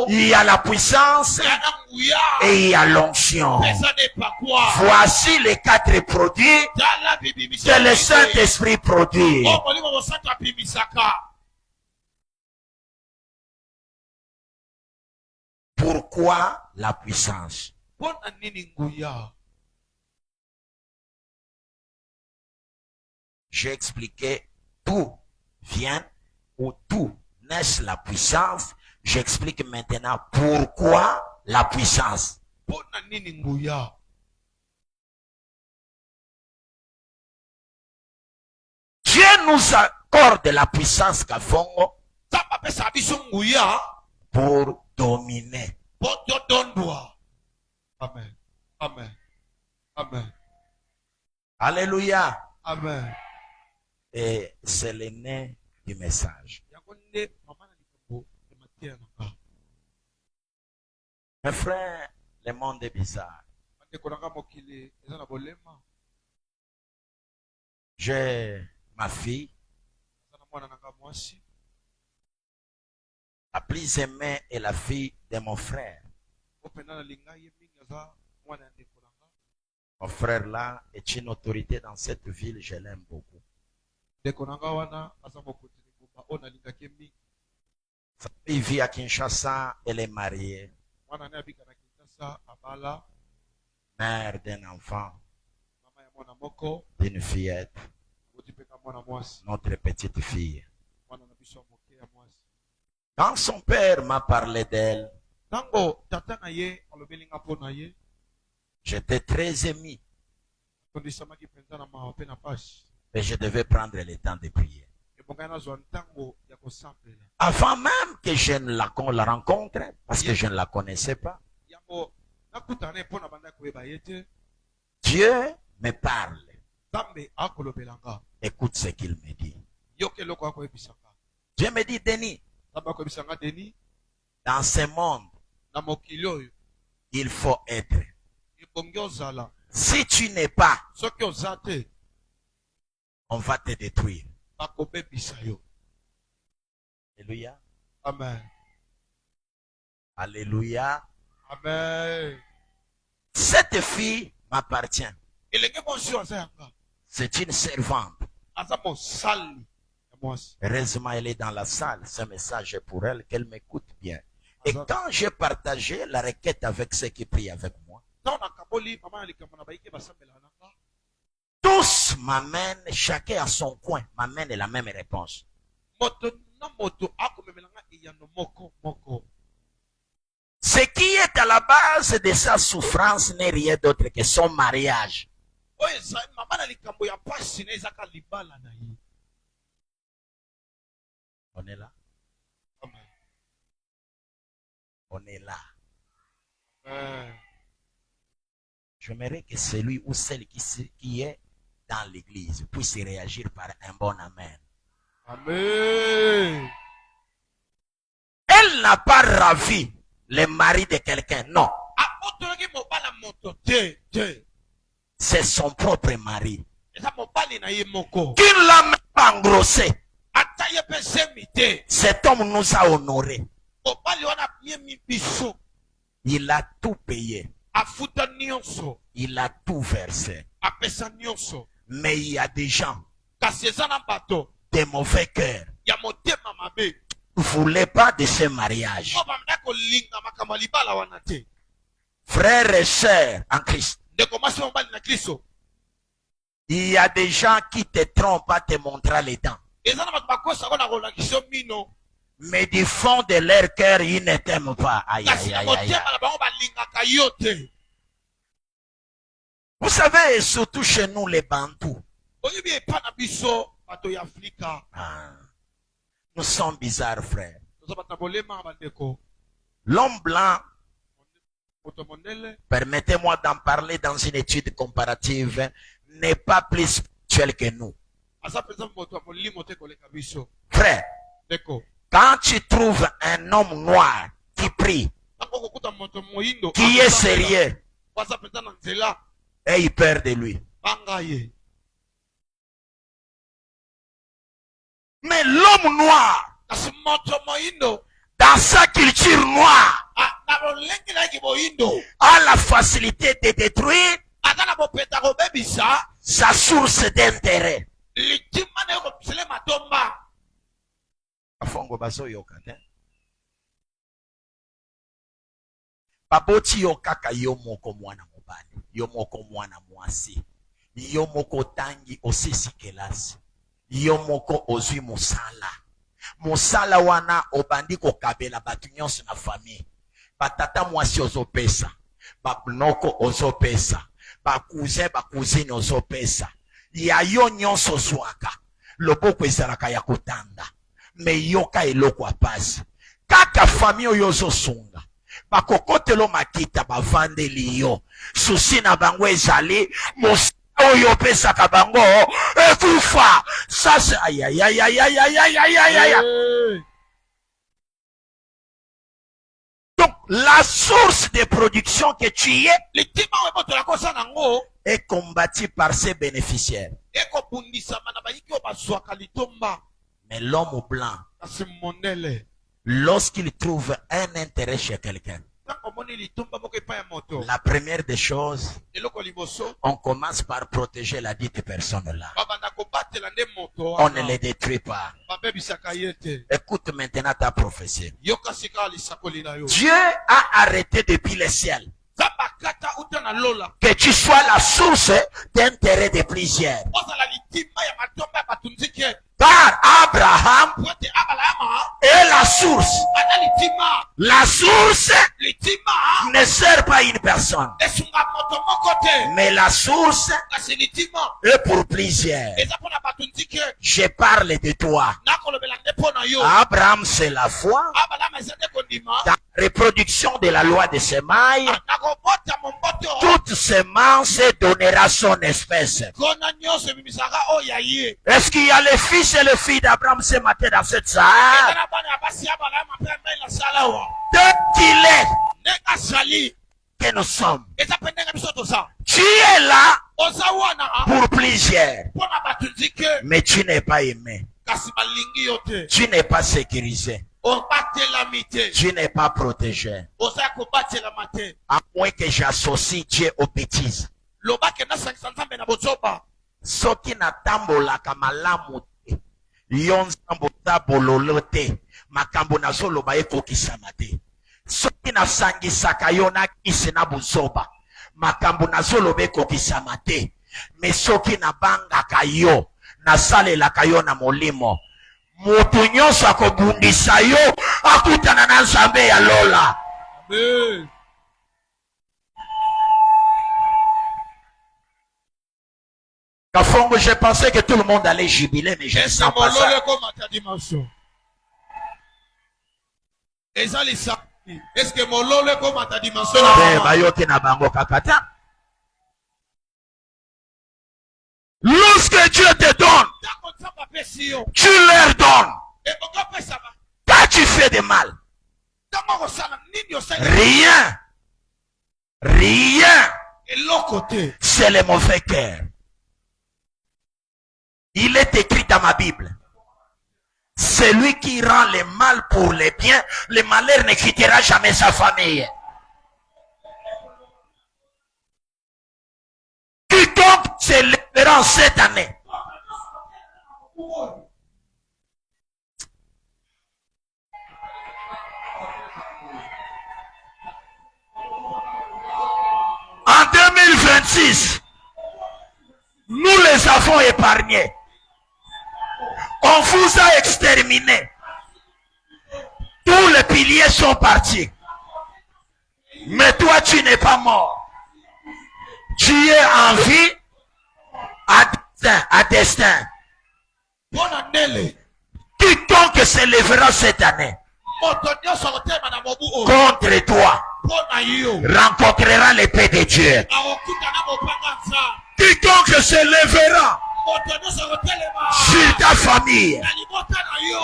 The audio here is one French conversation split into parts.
il y a la puissance et il y a l'onction. Voici les 4 produits que le Saint-Esprit produit. Pourquoi la puissance? J'ai expliqué d'où vient ou d'où naît la puissance. J'explique maintenant pourquoi la puissance. Dieu nous accorde la puissance Kafongo pour dominer. Amen. Amen. Amen. Alléluia. Amen. Et c'est le nez du message. Mes frères, le monde est bizarre. J'ai ma fille, la plus aimée est la fille de mon frère. Mon frère là est une autorité dans cette ville, je l'aime beaucoup. Il vit à Kinshasa, elle est mariée. Mère d'un enfant, d'une fillette, notre petite fille. Quand son père m'a parlé d'elle, j'étais très ému. Mais je devais prendre le temps de prier. Avant même que je ne la rencontre, parce que je ne la connaissais pas, Dieu me parle. Écoute ce qu'il me dit. Dieu me dit, Denis, dans ce monde, il faut être. Si tu n'es pas, on va te détruire. Alléluia. Amen. Alléluia. Amen. Cette fille m'appartient. C'est une servante. Heureusement, elle est dans la salle. Ce message est pour elle, qu'elle m'écoute bien. Et quand j'ai partagé la requête avec ceux qui prient avec moi, tous m'amènent, chacun à son coin, m'amène la même réponse. Ce qui est à la base de sa souffrance n'est rien d'autre que son mariage. On est là. On est là. J'aimerais que celui ou celle qui est dans l'église puisse réagir par un bon amen. Amen. Elle n'a pas ravi le mari de quelqu'un, non. C'est son propre mari. Qui ne l'a même pas engrossé. Cet homme nous a honorés. Il a tout payé. Il a tout versé. Mais il y a des gens, des mauvais cœurs, ne voulaient pas de ce mariage. Frères et sœurs en Christ, il y a des gens qui te trompent à te montrer les dents. Mais du fond de leur cœur, ils ne t'aiment pas. Aïe, aïe, aïe, aïe. Vous savez, surtout chez nous, les Bantous. Nous sommes bizarres, frères. L'homme blanc, permettez-moi d'en parler dans une étude comparative, n'est pas plus spirituel que nous. Frère, quand tu trouves un homme noir qui prie, qui est sérieux, et il perd de lui. Mais l'homme noir, dans sa culture noire, a la facilité de détruire sa source d'intérêt. Baboti yo kaka yo moko mwana mobali, yo moko mwana mwasi, yo moko tangi osisi kelasi, yo moko ozwi musala. Musala wana obandi kokabela batu nyonso na famille. Batata mwasi ozopesa, babnoko ozopesa, bakousin bakousine ozopesa. Ya yo nyonso zwaka, loboko ezalaka ya kotanga, me yoka eloko apasi. Kaka famille oyo ozosunga, bakokotelo makita bavandeli yo. Susi na bango ezali, musala oyo pesaka bango ekufa. Ça c'est aïe aïe aïe aïe aïe aïe aïe aïe aïe aïe. Donc la source de production que tu es est combattue par ses bénéficiaires. Mais l'homme blanc, lorsqu'il trouve un intérêt chez quelqu'un, la première des choses, on commence par protéger la dite personne-là. On ne les détruit pas. Écoute maintenant ta prophétie. Dieu a arrêté depuis le ciel que tu sois la source d'intérêt de plusieurs. Car Abraham est la source. La source ne sert pas une personne, mais la source est pour plusieurs. Je parle de toi. Abraham, c'est la foi. Dans la reproduction de la loi de semailles, toute semence donnera son espèce. Est-ce qu'il y a les fils et les filles d'Abraham ce matin dans cette salle? Tel qu'il est que nous sommes. Tu es là pour plusieurs, mais tu n'es pas aimé. Tu n'es pas sécurisé. Tu n'es pas protégé. À moins que j'associe Dieu aux bêtises. Soki na tambola kamalamu te, yonzambo tabololo te, makambo na zoloba ekokisama te. Soki na sangisaka yo na kisi na buzoba, makambo na zoloba ekokisama te. Me soki na bangaka yo, na salelaka yo na molimo, mutu nyonso akobundisa yo, akutana na nzambe ya lola. Amen. Kafongo, je pensais que tout le monde allait jubiler, mais je ne sens pas ça. Est-ce que mon lolo comme à ta dimension? Lorsque Dieu te donne, tu leur donnes. Quand tu fais de mal, rien, c'est le mauvais cœur. Il est écrit dans ma Bible, celui qui rend le mal pour le bien, le malheur ne quittera jamais sa famille. Quiconque se lèvera cette année, en 2026, nous les avons épargnés. On vous a exterminé. Tous les piliers sont partis. Mais toi, tu n'es pas mort. Tu es en vie à destin. Quiconque se lèvera cette année contre toi rencontrera l'épée de Dieu. Quiconque se lèvera sur ta famille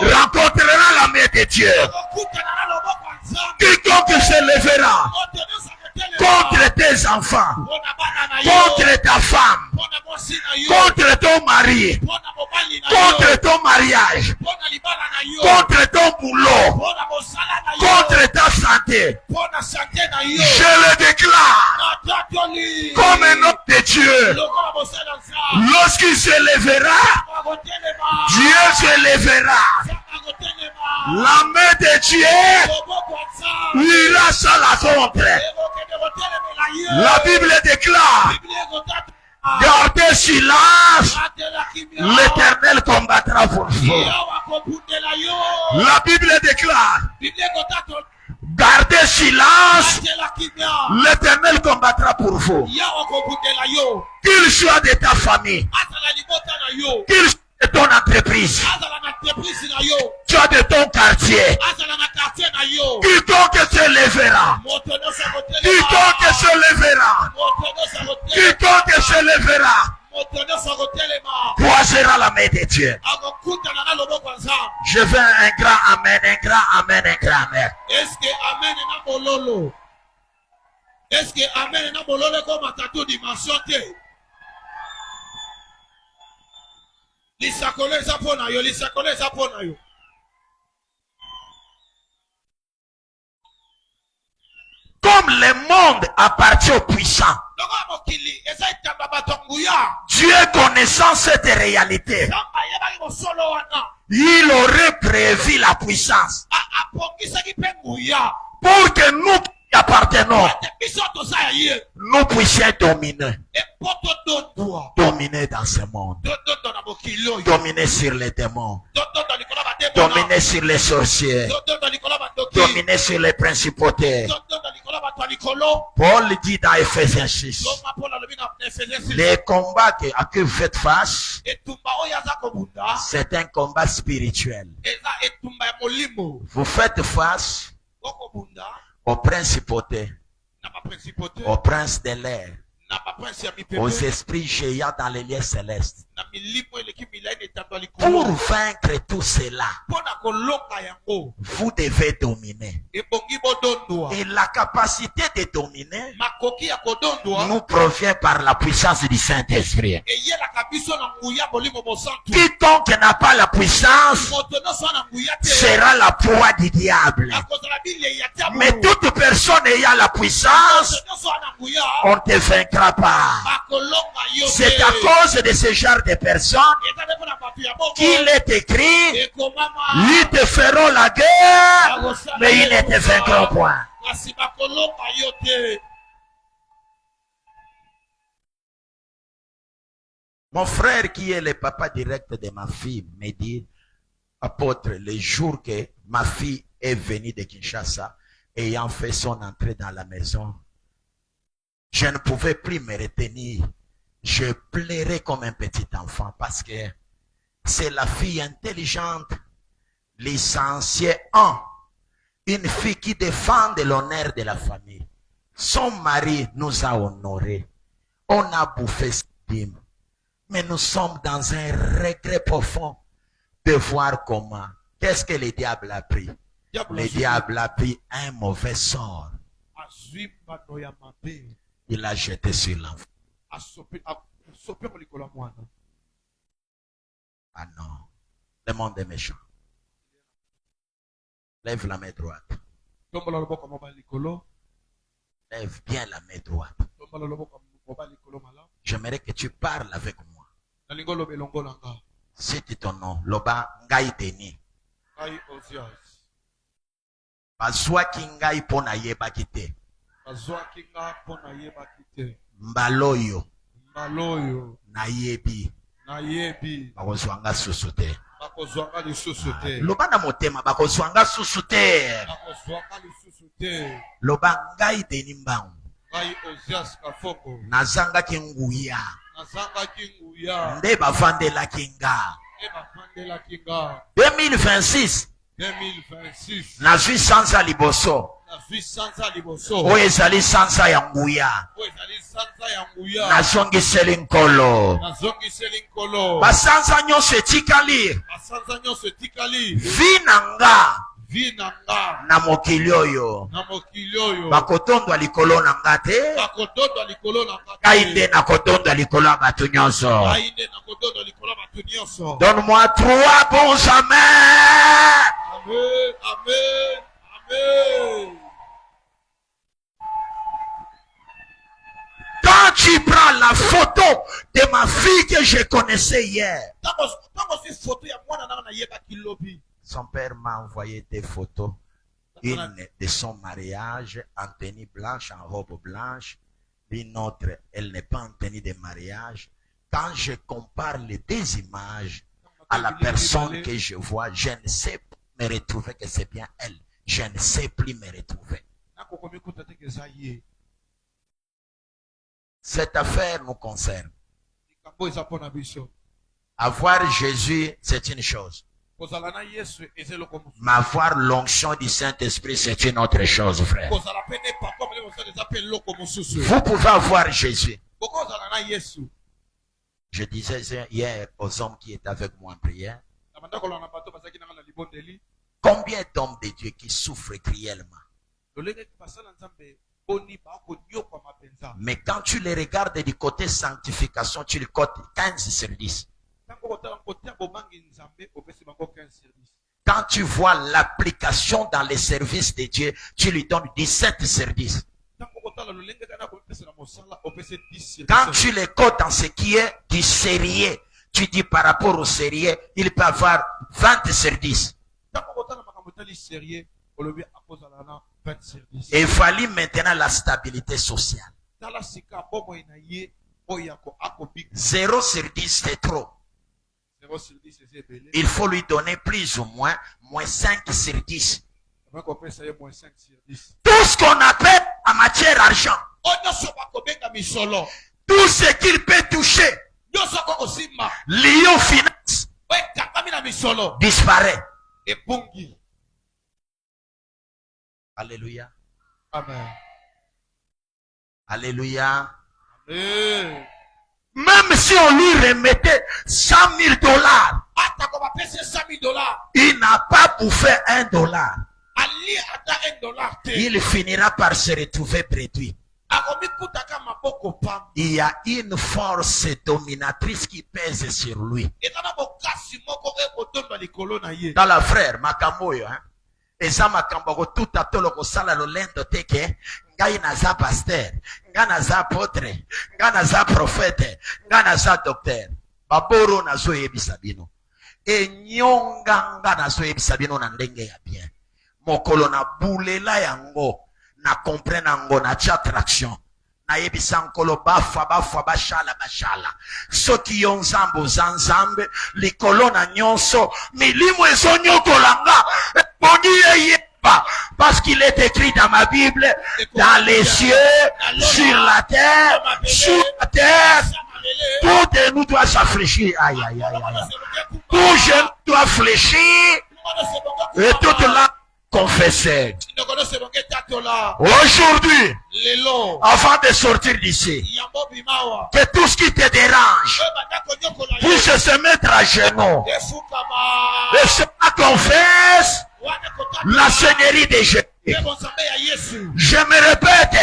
rencontrera la main de Dieu. Quiconque se lèvera contre tes enfants, contre ta femme, contre ton mari, contre ton mariage, contre ton boulot, contre ta santé. Je le déclare comme un homme de Dieu. Lorsqu'il se lèvera, Dieu se lèvera. La main de Dieu ira sans la contre. La Bible déclare, gardez silence, l'Éternel combattra pour vous. La Bible déclare, gardez silence, l'Éternel combattra pour vous. Qu'il soit de ta famille, qu'il soit de ton entreprise, soit de ton quartier, quiconque se lèvera, quiconque se lèvera, quiconque se lèvera, croisera la main de Dieu. Je veux un grand amen, un grand amen, un grand amen. Est-ce que amen na bololo? Est-ce que amen na bololo comme tatou dimension te? Lisakole zapona yo, lisakole zapona yo. Comme le monde appartient aux puissants, Dieu connaissant cette réalité, il aurait prévu la puissance pour que nous qui appartenons, nous puissions dominer. Dominer dans ce monde. Dominer sur les démons. Dominer sur les sorciers. Dominer sur les principautés. Paul dit dans Ephésiens 6, les combats à que vous faites face, c'est un combat spirituel. Vous faites face aux principautés, aux princes de l'air, aux esprits géants dans les lieux célestes. Pour vaincre tout cela, vous devez dominer. Et la capacité de dominer nous provient par la puissance du Saint-Esprit. Quiconque n'a pas la puissance sera la proie du diable. Mais toute personne ayant la puissance, on ne te vaincra pas. C'est à cause de ce genre de personnes qu'il est écrit, ils te feront la guerre, mais ils ne te vaincront point. Mon frère qui est le papa direct de ma fille me dit, apôtre, le jour que ma fille est venue de Kinshasa, ayant fait son entrée dans la maison, je ne pouvais plus me retenir. Je pleurais comme un petit enfant parce que c'est la fille intelligente, licenciée en une fille qui défend l'honneur de la famille. Son mari nous a honorés. On a bouffé ses dîmes. Mais nous sommes dans un regret profond de voir comment. Qu'est-ce que le diable a pris? Le diable a pris un mauvais sort. Il l'a jeté sur l'enfant. Ah non. Le monde est méchant. Lève la main droite. Lève bien la main droite. J'aimerais que tu parles avec moi. C'est ton nom. Loba Ngai Deni. Bazwaki Ngai pona yeba kite. Mbaloyo. Na yebi. Bakozwanga susu te. Loba na motema bakozwanga susu te. Loba Ngai Deni mbangu. Nazangaki nguya. Nde bavandelaki nga. 2026 nazwi sanza liboso oyo ezali sanza ya nguya. Nazongiseli nkolo. Basanza nyonso etikali vi na nga vie na nga na mokili oyo na mokili oyo bakotondwa likolo na nga te bakotondwa likolo na nga ngai nde nakotondwa likolo ya bato nyonso. ngai nde nakotondwa likolo ya bato nyonso. Donne-moi 3 bons amen. Amen, amen, amen. Quand tu prends la photo de ma fille que je connaissais hier, son père m'a envoyé des photos. Une de son mariage en tenue blanche, en robe blanche. Une autre, elle n'est pas en tenue de mariage. Quand je compare les deux images à la personne que je vois, je ne sais plus me retrouver que c'est bien elle. Je ne sais plus me retrouver. Cette affaire nous concerne. Avoir Jésus, c'est une chose. Mais avoir l'onction du Saint-Esprit, c'est une autre chose, frère. Vous pouvez avoir Jésus. Je disais hier aux hommes qui étaient avec moi en prière, combien d'hommes de Dieu qui souffrent cruellement? Mais quand tu les regardes du côté sanctification, tu les cotes 15 sur 10. Quand tu vois l'application dans les services de Dieu, tu lui donnes 17 sur 10. Quand tu les cotes en ce qui est du sérieux, tu dis par rapport au sérieux, il peut avoir 20 sur 10. Et il fallait maintenant la stabilité sociale. 0 sur 10, c'est trop. Il faut lui donner plus ou moins, moins 5 sur 10. Tout ce qu'on appelle en matière d'argent, tout ce qu'il peut toucher, lié aux finances, disparaît. Alléluia. Amen. Alléluia. Amen. Même si on lui remettait 100 000 $, il n'a pas bouffé $1. Il finira par se retrouver réduit. Il y a une force dominatrice qui pèse sur lui. Dans la frère, Makamoyo, hein? Eza makambo tout à tolo ko sala lolendo teke ngai naza pasteur ngai naza apôtre ngai naza prophète ngai naza docteur baboro nazo yebisa bino enyonga nga nazo yebisa bino na ndenge ya bien mokolo na bulela yango na comprendre yango na tia attraction na yebisa nkolo bafa bashala soki yo nzambe oza nzambe likolo na nyonso milimo ezonyokolanga parce qu'il est écrit dans ma Bible, dans les cieux, sur la terre, sous la terre, tout de nous doit s'affléchir. Aïe, aïe, aïe, aïe. Tout genou doit fléchir et toute langue confesser. Aujourd'hui, avant de sortir d'ici, que tout ce qui te dérange puisse se mettre à genoux et se confesse la Seigneurie de Jésus. Je me répète,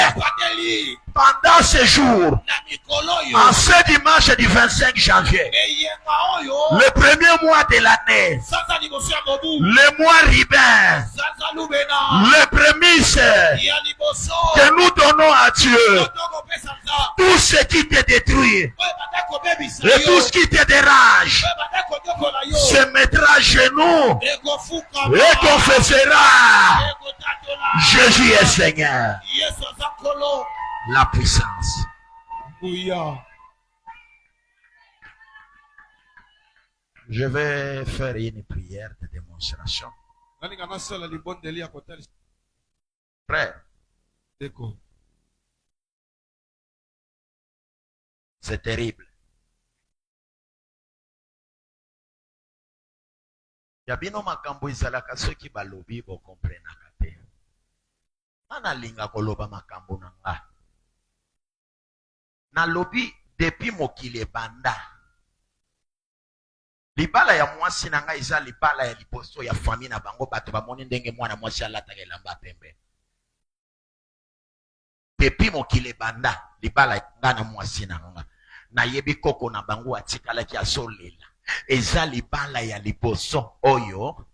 pendant ce jour, en ce dimanche du 25 janvier, le premier mois de l'année, le mois Ribin, le prémisse que nous donnons à Dieu, tout ce qui te détruit et tout ce qui te dérange se mettra à genoux et confessera Jésus est Seigneur. La puissance. Je vais faire une prière de démonstration. Frère, c'est terrible. Yabino makambo izalaka soki balobi bo comprenaka te. Ana linga koloba makambo na nga. Na lobi depuis mokili banda. libala ya mwasi na ngai eza libala ya liboso ya famille na bango bato bamoni ndenge mwana mwasi alataka elamba pembe. Depuis mokili banda libala nga na mwasi na nga nayebi koko na bango atikalaki azolela. Eza libala ya liboso oyo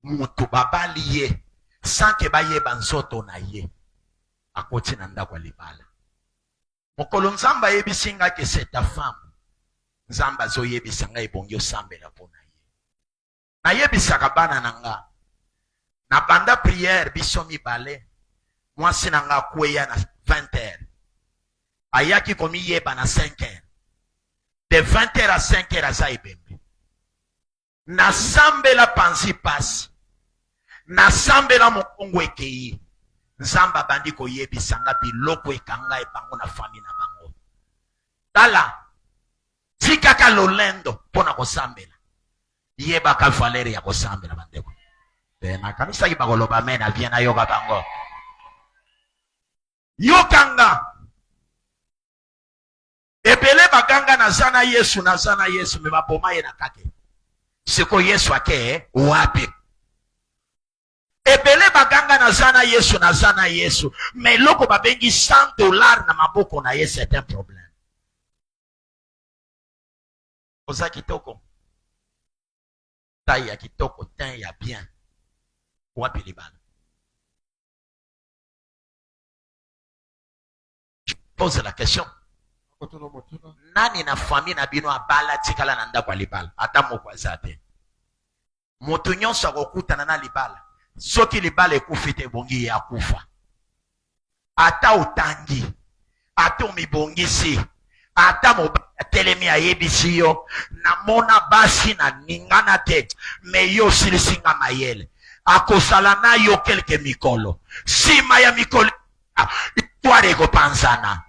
mutu babali ye sanke bayeba nzoto na ye akoti na ndako ya libala. Mokolo nzambe ayebisi nga ke c'est ta femme, nzambe azoyebisa nga ebongi osambela mpo na ye. Nayebisaka bana na nga na banda priere biso mibale mwasi na nga akweya na 20h ayaki komiyeba na 5h. De 20h à 5h aza ebembe. Nasambela panzi pasi, nasambela mokongo ekei. Nzamba bandi koyebisa nga biloko ekanga ebango na fami na bango. Tala tikaka lolendo pona kosambela. Yebaka valere ya kosambela bandeko. Na kanisa ki bakoloba mena viena yoka bango. Yokanga ebele baganga na zana Yesu me baboma ye na kake. Siko Yesu ake wapi? Ebele baganga na zana Yesu me loko babengi $100 na maboko na ye, c'est un problème. Oza kitoko tai ya kitoko ten ya bien wapi libala? Je pose la question. Nani na famille na bino abala tikala na ndako libala ata moko azate? Moto nyonso akokutana na libala soki libala ekufi te bongi ya kufa. Ata utangi ata omibongisi ata mobala telemi ayebisi yo namona basi na ningana te me yo silisinga mayele akosala na yo kelke mikolo sima ya mikolo itware kopanzana.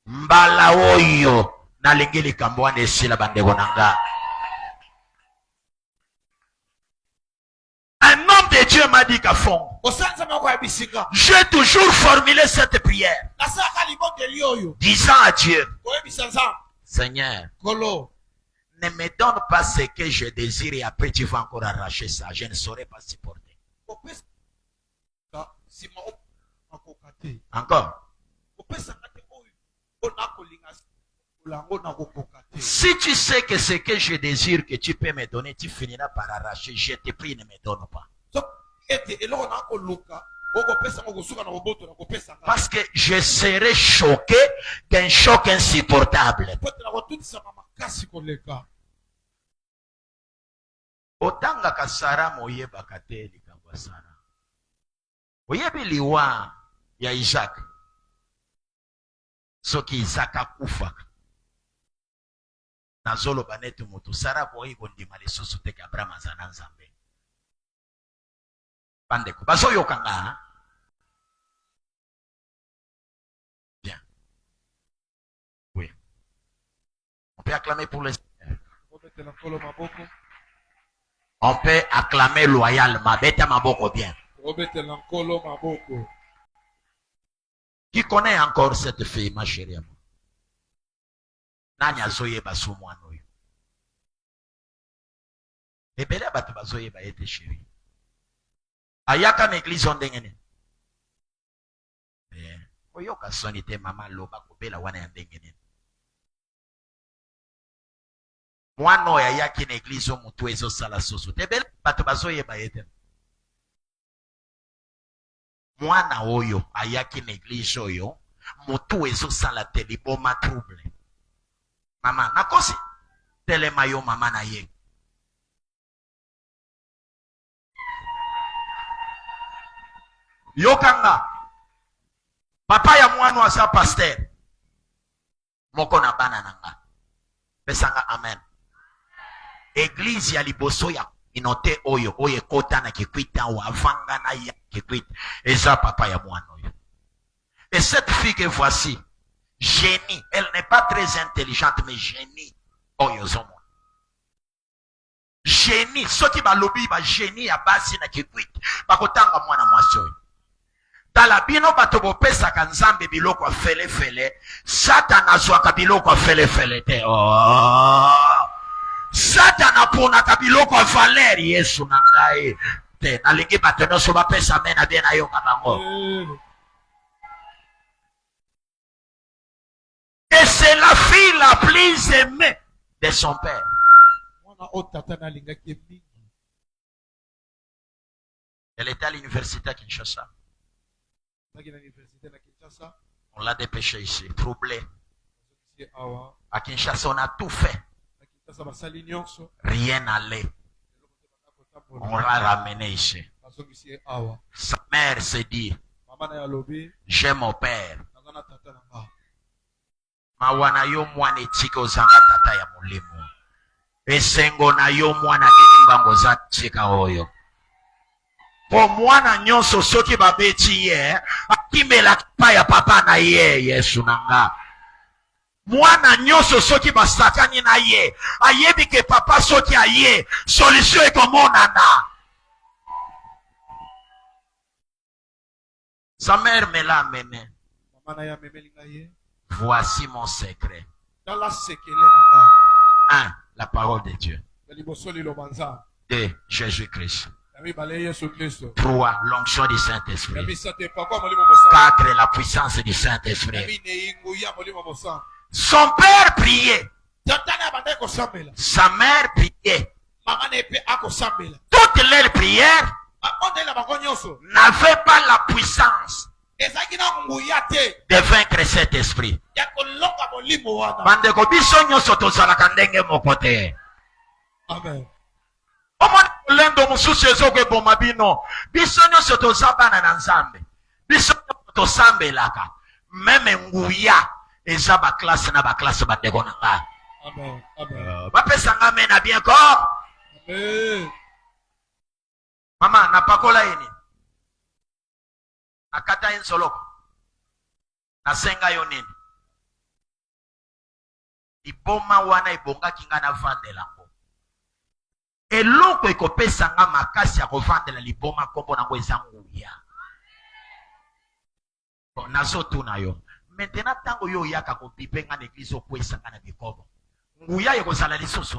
Mbala oyo nalingi likambo wana esila bandeko nanga. Un homme de Dieu m'a dit qu'à fond, j'ai toujours formulé cette prière, disant à Dieu, Seigneur, ne me donne pas ce que je désire et après tu vas encore arracher ça. Je ne saurais pas supporter. Encore. Si tu sais que ce que je désire que tu peux me donner, tu finiras par arracher. Je te prie, ne me donne pas. Parce que je serai choqué d'un choc insupportable. Otanga kasara moyeba kateli kambasara. Oyebi liwa ya Isaac. Soki Isaac akufa. Nazolo banetu mutu Sara boyi kondima lisusu teke Abraham azana nzambe. Bandeko baso yokanga. Bien. Oui. On peut acclamer pour les... On peut acclamer loyalement. Beta maboko bien. Qui connaît encore cette fille, ma chérie? Nani azoye baso mwana oyo? Ebele bato bazoye ba ete chérie. Ayaka na église ondengene. Oyoka soni te mama loba kobela wana ya ndengene. Mwana oyo ayaki na église omutu ezosala susu. Ebele bato bazoye ba ete. Mwana oyo ayaki na église oyo mutu ezosala te liboma trouble. Mama nakosi telema yo mama na ye. Yokanga papa ya mwana asa pasteur moko na bana nanga pesanga amen. Église ya liboso ya inote oyo oye kota na kikwita wavanga na ya kikwita eza papa ya mwana oyo. Et cette fille que voici, génie, elle n'est pas très intelligente mais génie oyo zomo. Génie soki balobi ba génie ya basi na kikwita bakotanga mwana mwasi oyo. Tala bino bato bopesaka nzambe biloko ya fele fele, Satan azwaka biloko ya fele fele te. Satana pona kabiloko Valeri Yesu na ngai. Te nalingi bato nyonso bapesa amen na bien na yo kabango. Et c'est la fille la plus aimée de son père. Elle était à l'université à Kinshasa. On l'a dépêché ici, troublé. À Kinshasa, on a tout fait. Rien n'allait. On l'a ramené ici. Sa mère s'est dit, j'ai mon père. Mawana yo mwana etika ozanga tata ya mulimo. Esengo na yo mwana kelimbango za tika oyo. Po mwana nyonso soki babeti ye, akimela pa ya papa na ye Yesu nanga. Mwana nyonso soki basakani na ye, ayebi ke papa soki aye, solution ekomonana. Sa mère me l'a amené. Voici mon secret. 1. La parole de Dieu. De Jésus-Christ. 3. L'onction du Saint-Esprit. 4. La puissance du Saint-Esprit. Son père priait. Sa mère priait. Toutes leurs prières n'avaient pas la puissance de vaincre cet esprit. Bandeko biso nyonso tozalaka ndenge moko te. Amen. Omoni lendo mususu ezokeboma bino. Biso nyonso toza bana na Nzambe. Biso nyonso tosambelaka. Meme nguya eza baklase na baklase bandeko na nga. Amen. Amen. Bapesanga amen na bien ko. Amen. Mama napakola ini. Nakata insoloko. Nasenga yo nini. Iboma wana ibonga kinga na vandela ngo. Eloko ekopesa nga makasi ya kovandela liboma kombo nango eza nguya. Nazo tuna yo. Maintenant tango yo yaka kopipe nga na église okwesa nga na bikobo. Nguya ekozala lisusu.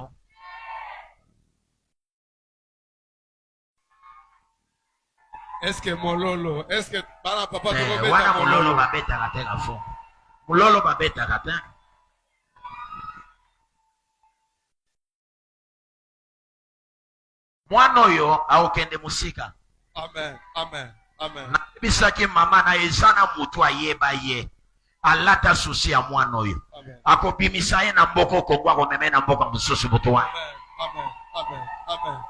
Est-ce que mololo, est-ce que bana papa wana mololo babeta kate la fond. Mololo babeta kate. Mwana oyo aokende musika. Amen. Amen. Amen. Na bisaki mama na ezana mutu ayeba ye. Alata susi ya mwana oyo. Akobimisa ye na mboko kongwa komeme na mboko mususu butu wana. Amen. Amen. Amen.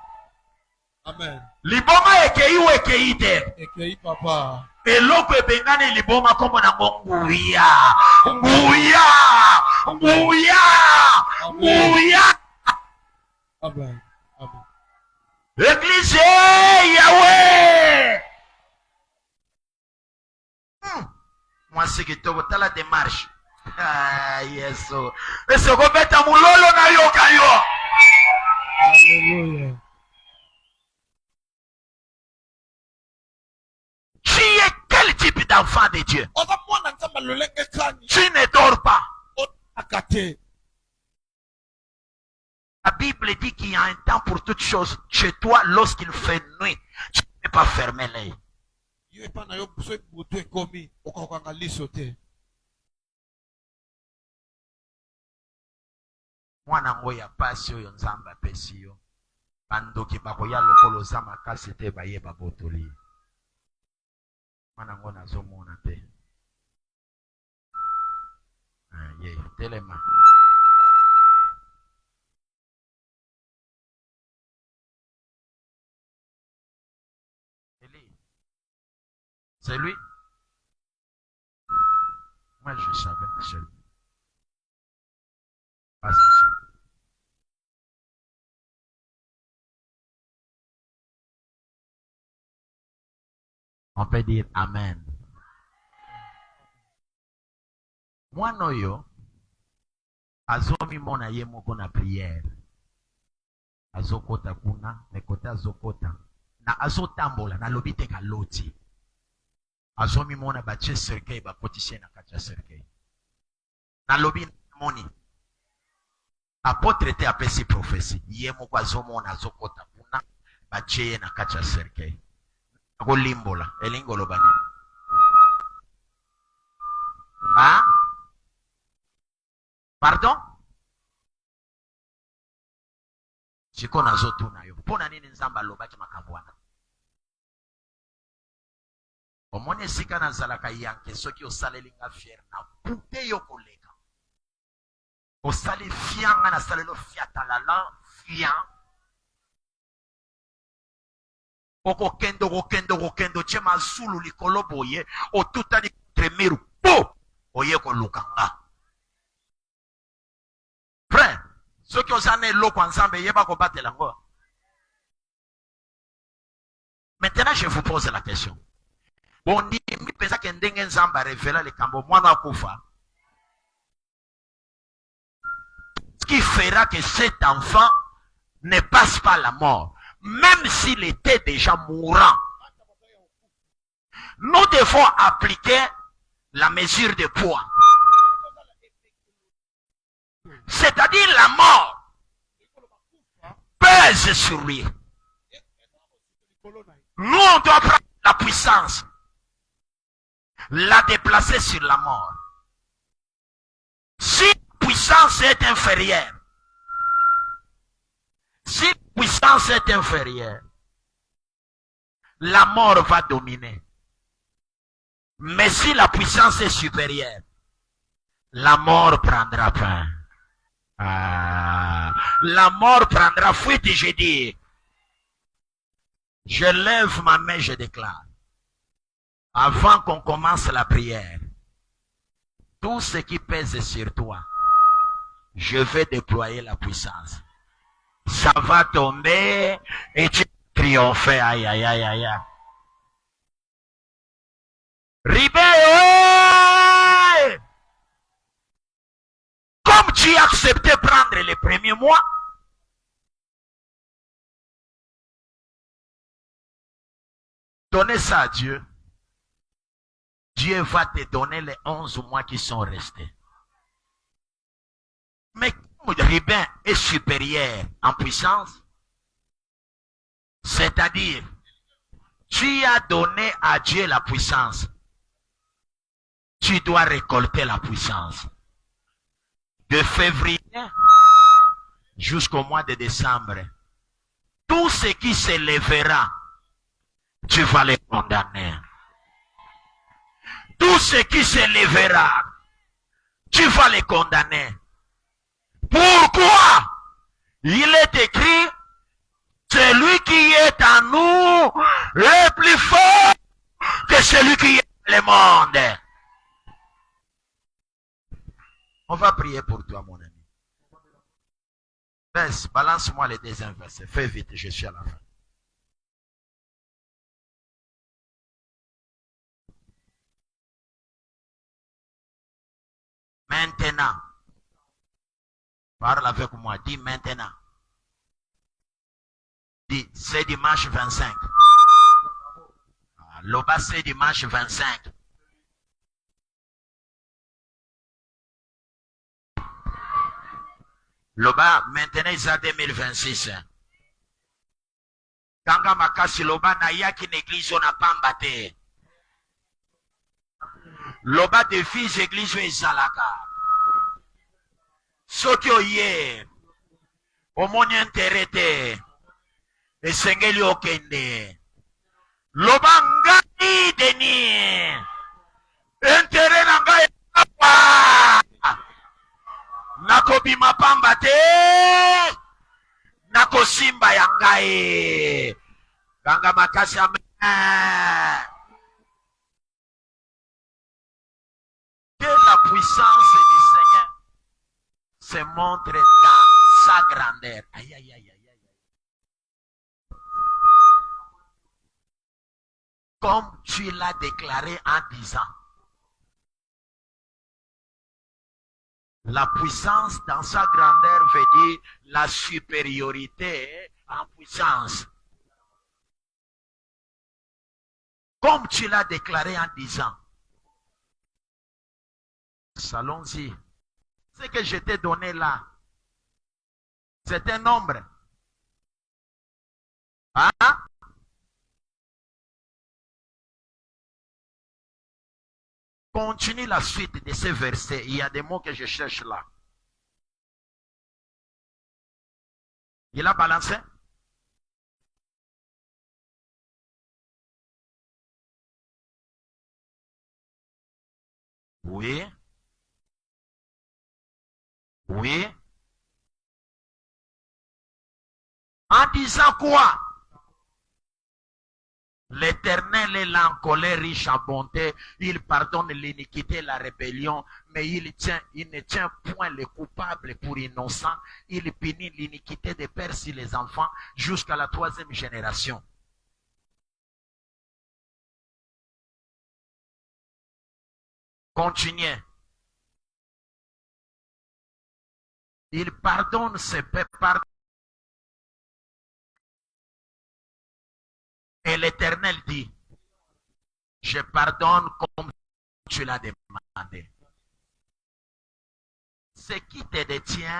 Amen. Liboma ekeiwe ekeite. Ekei papa. Eloko ebengane liboma kombo na nguya. Nguya. Nguya. Nguya. Amen. Amen. Église Yahweh. Moi c'est que tu as la démarche. Ah yes. Et ce qu'on met à mulolo na yo kayo. Alléluia. Tu es quel type d'enfant de Dieu? Tu ne dors pas. La Bible dit qu'il y a un temps pour toutes choses. Chez toi, lorsqu'il fait nuit, tu ne peux pas fermer l'œil. Mwana ngo ya pasi oyo Nzambe apesi yo. Bandoki bakoya lokolo za makasi te bayeba botoli. Mwana ngo nazomona te. Ye, telema. C'est lui? Moi, je savais que c'est lui. Pas ici. On peut dire Amen. Moi, noyo, azomi mona ye moko na prière. Azokota kuna, mekote azokota. Na azotambola, na lobite kaloti. Azomi mona bache cercueil bakotise na kati ya cercueil. Na lobi moni. Apôtre était apesi prophétie. Yemo kwa zomo na zokota puna. Bacheye na kacha serkei. Ako limbola. Elingolo bani. Ah? Pardon? Chiko na zotu na yo. Pona nini nzamba lobaki makabwana. Omone sika na zalaka yanke. Soki osale nga fier na pute yo koleka. Osale fianga na salelo fiatalala. Fiang. Okokendo chema zulu likolo boye otuta di tremiru po oye ko lukanga. Frère, ceux qui osane loko ensemble yeba ko batela ngo. Maintenant je vous pose la question. Bon ni mi pesa ke ndenge nzamba révéla le kambo mwana akufa. Ce qui fera que cet enfant ne passe pas la mort. Même s'il était déjà mourant, nous devons appliquer la mesure de poids. C'est-à-dire la mort pèse sur lui. Nous, on doit prendre la puissance, la déplacer sur la mort. Si la puissance est inférieure, si la puissance est inférieure, la mort va dominer. Mais si la puissance est supérieure, la mort prendra fin. La mort prendra fuite, je dis. Je lève ma main, je déclare. Avant qu'on commence la prière, tout ce qui pèse sur toi, je vais déployer la puissance. Ça va tomber et tu vas triompher. Aïe, aïe, aïe, aïe, aïe. Ribé, comme tu as accepté prendre les premiers mois, donnez ça à Dieu. Dieu va te donner les 11 mois qui sont restés. Mais comme Ribin est supérieur en puissance, c'est-à-dire, tu as donné à Dieu la puissance. Tu dois récolter la puissance. De février jusqu'au mois de décembre, tout ce qui s'élèvera, tu vas les condamner. Tout ce qui s'élèvera, tu vas les condamner. Pourquoi? Il est écrit, celui qui est en nous est plus fort que celui qui est dans le monde. On va prier pour toi, mon ami. Baisse, balance-moi les deuxièmes versets. Fais vite, je suis à la fin. Maintenant. Parle avec moi. Dis maintenant. Dis, c'est dimanche 25. Loba, c'est dimanche 25. Loba, maintenant, ils ont 2026. Kanga makasi loba na yaki n'église on n'a pas mbatté. Loba de fils église ezalaka. Soki oye, omoni interete, esengeli okende. Loba ngai deni, intere na ngai apa. Nakobima pamba te, nakosimba ya ngai. Kanga makasi amen. Que la puissance du Seigneur se montre dans sa grandeur. Aïe, aïe, aïe, aïe, aïe. Comme tu l'as déclaré en disant. La puissance dans sa grandeur veut dire la supériorité en puissance. Comme tu l'as déclaré en disant. Allons-y. Ce que je t'ai donné là, C'est un nombre. Hein? Continue la suite de ces versets. Il y a des mots que je cherche là. Il a balancé? Oui. Oui. En disant quoi? L'Éternel est là en colère, riche en bonté. Il pardonne l'iniquité et la rébellion, mais il ne tient point les coupables pour innocents. Il punit l'iniquité des pères sur les enfants jusqu'à la 3e génération. Continuez. Il pardonne ses pères. Et l'Éternel dit, je pardonne comme tu l'as demandé. Ce qui te détient